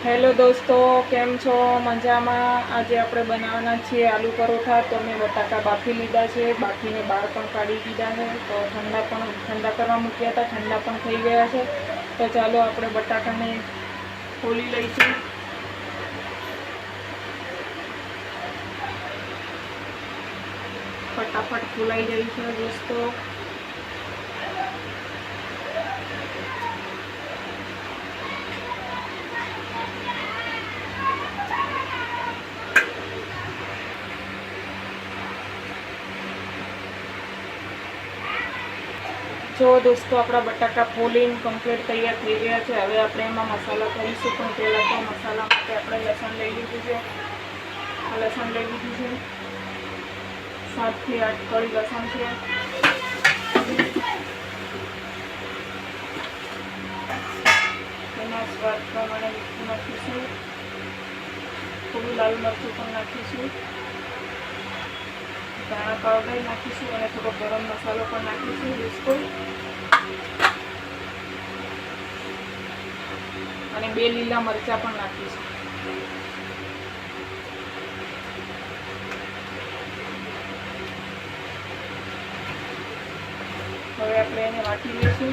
Hello દોસ્તો, કેમ છો? મજામાં? આજે આપણે બનાવવાના છીએ આલુ પરોઠા. તો મેં બટાકા બાફી લીધા છે, બાફીને બહાર પણ કાઢી દીધા છે. તો ઠંડા કરવા મૂક્યા હતા, ઠંડા પણ થઈ ગયા છે. તો ચાલો આપણે બટાકાને ખોલી લઈશું. ફટાફટ ફૂલાઈ જાય છે દોસ્તો. જો દોસ્તો, આપણા બટાકા ફોલીને કમ્પ્લીટ તૈયાર થઈ ગયા છે. હવે આપણે એમાં મસાલા કરીશું, પણ પહેલાં તો મસાલા માટે આપણે લસણ લઈ લીધું છે. લસણ લઈ લીધું છે, 7 થી 8 કળી લસણ છે. એમાં સ્વાદ પ્રમાણે મીઠું નાખીશું, થોડું લાલ મરચું પણ નાખીશું, ધાણા પાવડર નાખીશું અને થોડો ગરમ મસાલો પણ નાખીશું દોસ્તો. અને 2 લીલા મરચાં પણ નાખીશું. હવે આપણે એને વાટી લઈશું.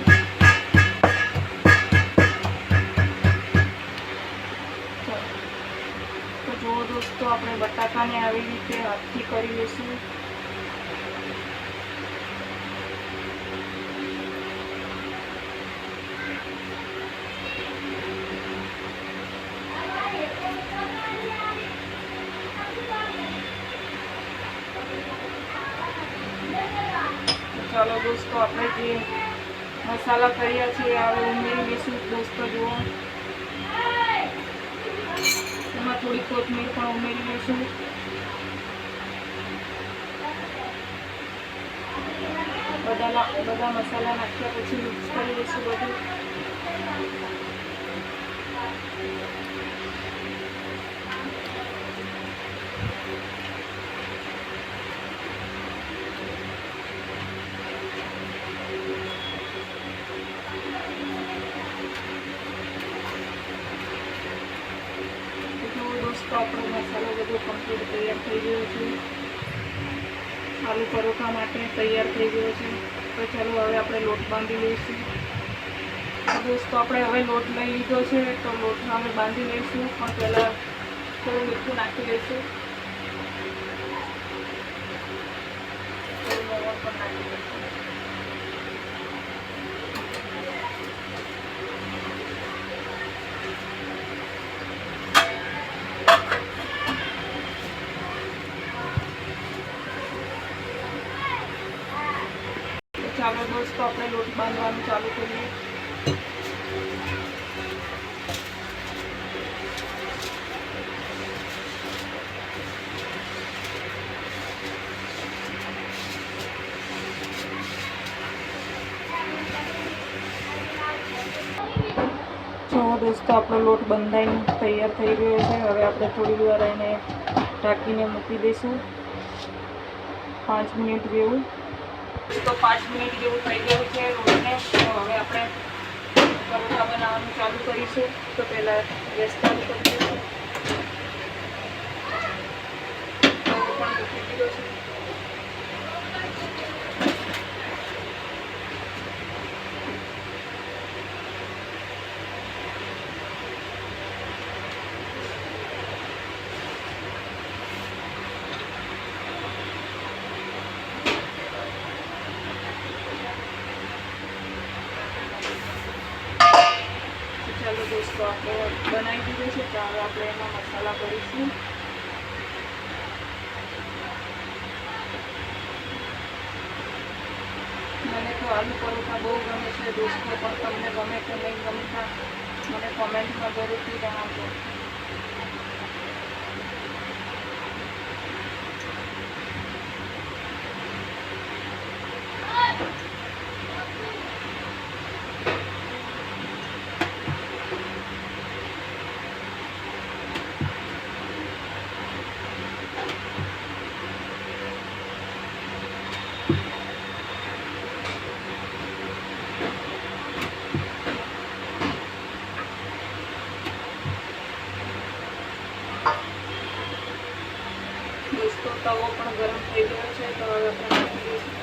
તો જુઓ દોસ્તો, આપણે બટાકાને આવી રીતે હાથથી કરી લઈશું. ચાલો દોસ્તો, આપણે જે મસાલા કર્યા છે હવે ઉમેરી લઈશું દોસ્તો. જુઓ, એમાં થોડી કોથમીર પણ ઉમેરી લઈશું. બધા મસાલા નાખ્યા પછી મિક્સ કરી લઈશું બધું. તો આપણો મસાલો બધો કમ્પ્લીટ તૈયાર થઈ ગયો છે. આલુ પરોઠા માટે તૈયાર થઈ ગયો છે. તો ચાલો હવે આપણે લોટ બાંધી લઈશું. દોસ્તો, આપણે હવે લોટ લઈ લીધો છે, તો લોટ હવે બાંધી લઈશું. પણ પહેલાં થોડું મીઠું નાખી લઈશું, થોડું મોણ પણ નાખી લઈશું. ચાલો દોસ્તો, આપણે લોટ બાંધવાનું ચાલુ કરીએ. જો દોસ્તો, આપણો લોટ બંધાઈને તૈયાર થઈ ગયો છે. હવે આપણે થોડી વાર એને ઢાંકીને મૂકી દઈશું, 5 મિનિટ જેવું. તો 5 મિનિટ જેવું થઈ ગયું છે લોટને. તો હવે આપણે પરોઠા બનાવવાનું ચાલુ કરીશું. તો પહેલાં ગેસ ચાલુ કરી દઈશું. પણ મૂકી દીધો છે. ચાલો દોસ્તો, આપણે બનાવી દીધું છે. તો હવે આપણે એમાં મસાલા કરીશું. મને તો આલુ પરોઠા બહુ ગમે છે દોસ્તો, પણ તમને ગમે કે નહીં ગમતા મને કોમેન્ટમાં જરૂરથી જણાવજો. દોસ્તો તવો પણ ગરમ થઈ ગયો છે, તો હવે આપણે મૂકી દઈશું.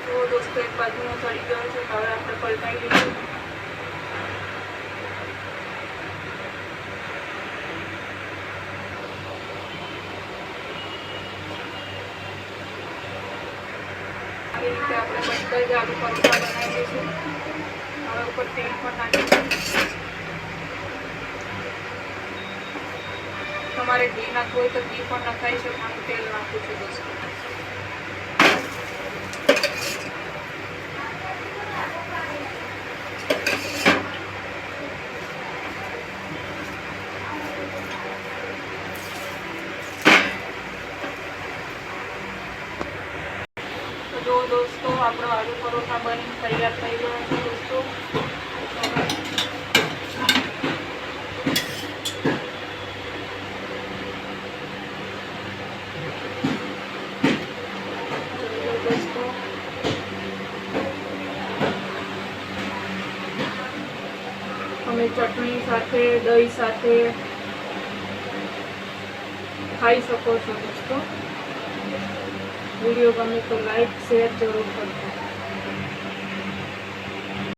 તો દોસ્તો એક બાજુનો ચડી ગયો છે, તો હવે આપણે પલટાઈ દઈશું. આવી રીતે આપણે બધા જ આલુ પરોઠા બનાવી દઈશું. હવે ઉપર તેલ પણ નાખીશું. તમારે ઘી નાખવું હોય તો ઘી પણ નખાઈ શકો. હું તેલ નાખું છું દોસ્તો. જો દોસ્તો આપણો આલુ પરોઠા બની તૈયાર થઈ ગયો છે દોસ્તો. તમે ચટણી સાથે દહીં સાથે ખાઈ શકો છો દોસ્તો. વિડીયો ગમે તો લાઈક શેર જરૂર કરજો.